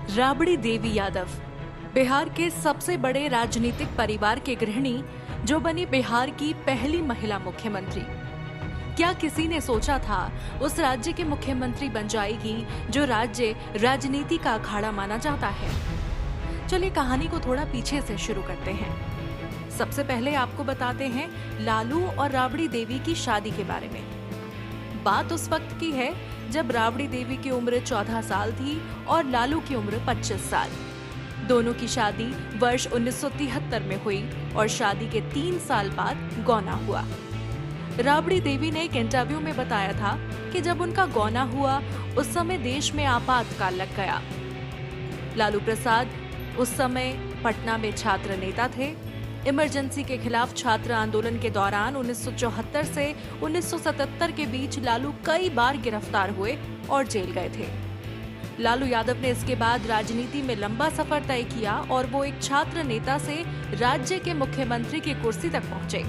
राबड़ी देवी यादव बिहार के सबसे बड़े राजनीतिक परिवार के गृहिणी जो बनी बिहार की पहली महिला मुख्यमंत्री। क्या किसी ने सोचा था उस राज्य के मुख्यमंत्री बन जाएगी जो राज्य राजनीति का अखाड़ा माना जाता है। चलिए कहानी को थोड़ा पीछे से शुरू करते हैं। सबसे पहले आपको बताते हैं लालू और राबड़ी देवी की शादी के बारे में। बात उस वक्त की है जब राबड़ी देवी की उम्र 14 साल थी और लालू की उम्र 25 साल। दोनों की शादी वर्ष 1973 में हुई और शादी के 3 साल बाद गौना हुआ। राबड़ी देवी ने एक इंटरव्यू में बताया था कि जब उनका गौना हुआ उस समय देश में आपातकाल लग गया। लालू प्रसाद उस समय पटना में छात्र नेता थे। इमरजेंसी के खिलाफ छात्र आंदोलन के दौरान 1974 से 1977 के बीच लालू कई बार गिरफ्तार हुए और जेल गए थे। लालू यादव ने इसके बाद राजनीति में लंबा सफर तय किया और वो एक छात्र नेता से राज्य के मुख्यमंत्री की कुर्सी तक पहुंचे।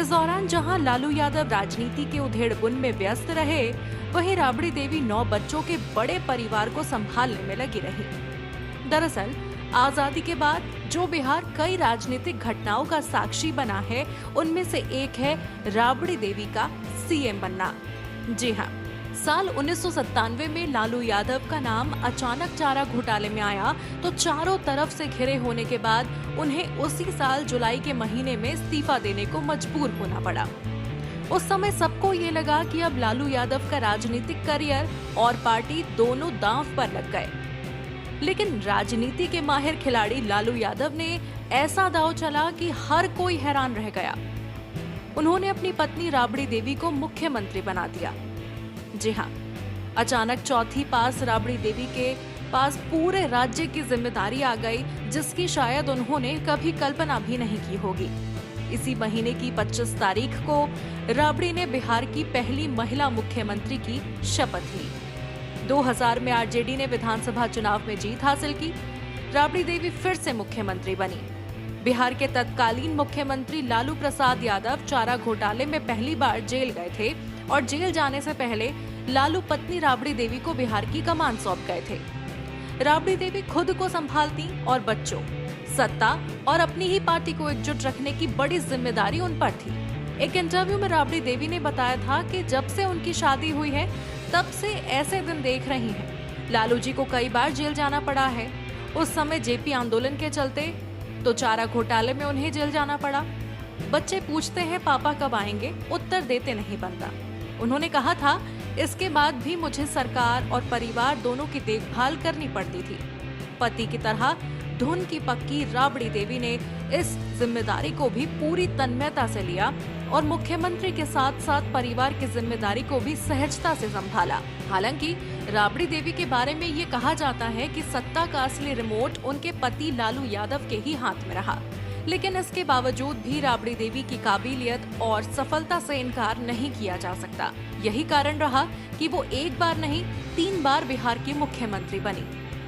इस दौरान जहां लालू यादव राजनीति के उधेड़-बुन में व्यस्त रहे, वहीं राबड़ी देवी 9 बच्चों के बड़े परिवार को संभालने में लगी रही। दरअसल आजादी के बाद जो बिहार कई राजनीतिक घटनाओं का साक्षी बना है, उनमें से एक है राबड़ी देवी का सीएम बनना। जी हाँ, साल 1997 में लालू यादव का नाम अचानक चारा घोटाले में आया तो चारों तरफ से घिरे होने के बाद उन्हें उसी साल जुलाई के महीने में इस्तीफा देने को मजबूर होना पड़ा। उस समय सबको ये लगा कि अब लालू यादव का राजनीतिक करियर और पार्टी दोनों दांव पर लग गए। लेकिन राजनीति के माहिर खिलाड़ी लालू यादव ने ऐसा दांव चला कि हर कोई हैरान रह गया। उन्होंने अपनी पत्नी राबड़ी देवी को मुख्यमंत्री बना दिया। जी हाँ, अचानक चौथी पास राबड़ी देवी के पास पूरे राज्य की जिम्मेदारी आ गई, जिसकी शायद उन्होंने कभी कल्पना भी नहीं की होगी। इसी महीने की 25 तारीख को राबड़ी ने बिहार की पहली महिला मुख्यमंत्री की शपथ ली। 2000 में आरजेडी ने विधानसभा चुनाव में जीत हासिल की। राबड़ी देवी फिर से मुख्यमंत्री बनी। बिहार के तत्कालीन मुख्यमंत्री लालू प्रसाद यादव चारा घोटाले में पहली बार जेल गए थे और जेल जाने से पहले लालू पत्नी राबड़ी देवी को बिहार की कमान सौंप गए थे। राबड़ी देवी खुद को संभालती और बच्चों, सत्ता और अपनी ही पार्टी को एकजुट रखने की बड़ी जिम्मेदारी उन पर थी। एक इंटरव्यू में राबड़ी देवी ने बताया था कि जब से उनकी शादी हुई है तब से ऐसे दिन देख रही हैं। लालू जी को कई बार जेल जाना पड़ा है। उस समय जेपी आंदोलन के चलते तो चारा घोटाले में उन्हें जेल जाना पड़ा। बच्चे पूछते हैं पापा कब आएंगे, उत्तर देते नहीं बनता। उन्होंने कहा था इसके बाद भी मुझे सरकार और परिवार दोनों की देखभाल करनी पड़ती थी। पति की तरह धुन की पक्की राबड़ी देवी ने इस जिम्मेदारी को भी पूरी तन्मयता से लिया और मुख्यमंत्री के साथ साथ परिवार की जिम्मेदारी को भी सहजता से संभाला। हालांकि राबड़ी देवी के बारे में ये कहा जाता है कि सत्ता का असली रिमोट उनके पति लालू यादव के ही हाथ में रहा, लेकिन इसके बावजूद भी राबड़ी देवी की काबिलियत और सफलता से इनकार नहीं किया जा सकता। यही कारण रहा कि वो एक बार नहीं 3 बार बिहार की मुख्यमंत्री बनी।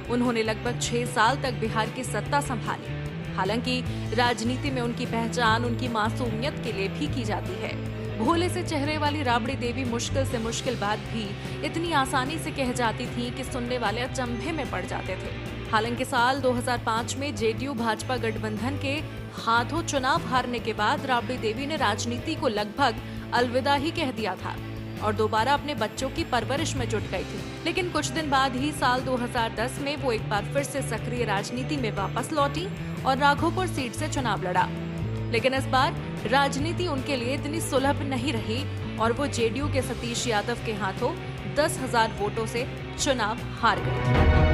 उन्होंने लगभग 6 साल तक बिहार की सत्ता संभाली। हालांकि राजनीति में उनकी पहचान उनकी मासूमियत के लिए भी की जाती है। भोले से चेहरे वाली राबड़ी देवी मुश्किल से मुश्किल बात भी इतनी आसानी से कह जाती थी कि सुनने वाले अचंभे में पड़ जाते थे। हालांकि साल 2005 में जेडीयू भाजपा गठबंधन के हाथों चुनाव हारने के बाद राबड़ी देवी ने राजनीति को लगभग अलविदा ही कह दिया था और दोबारा अपने बच्चों की परवरिश में जुट गई थी। लेकिन कुछ दिन बाद ही साल 2010 में वो एक बार फिर से सक्रिय राजनीति में वापस लौटी और राघोपुर सीट से चुनाव लड़ा। लेकिन इस बार राजनीति उनके लिए इतनी सुलभ नहीं रही और वो जेडीयू के सतीश यादव के हाथों 10,000 वोटों से चुनाव हार गई थी।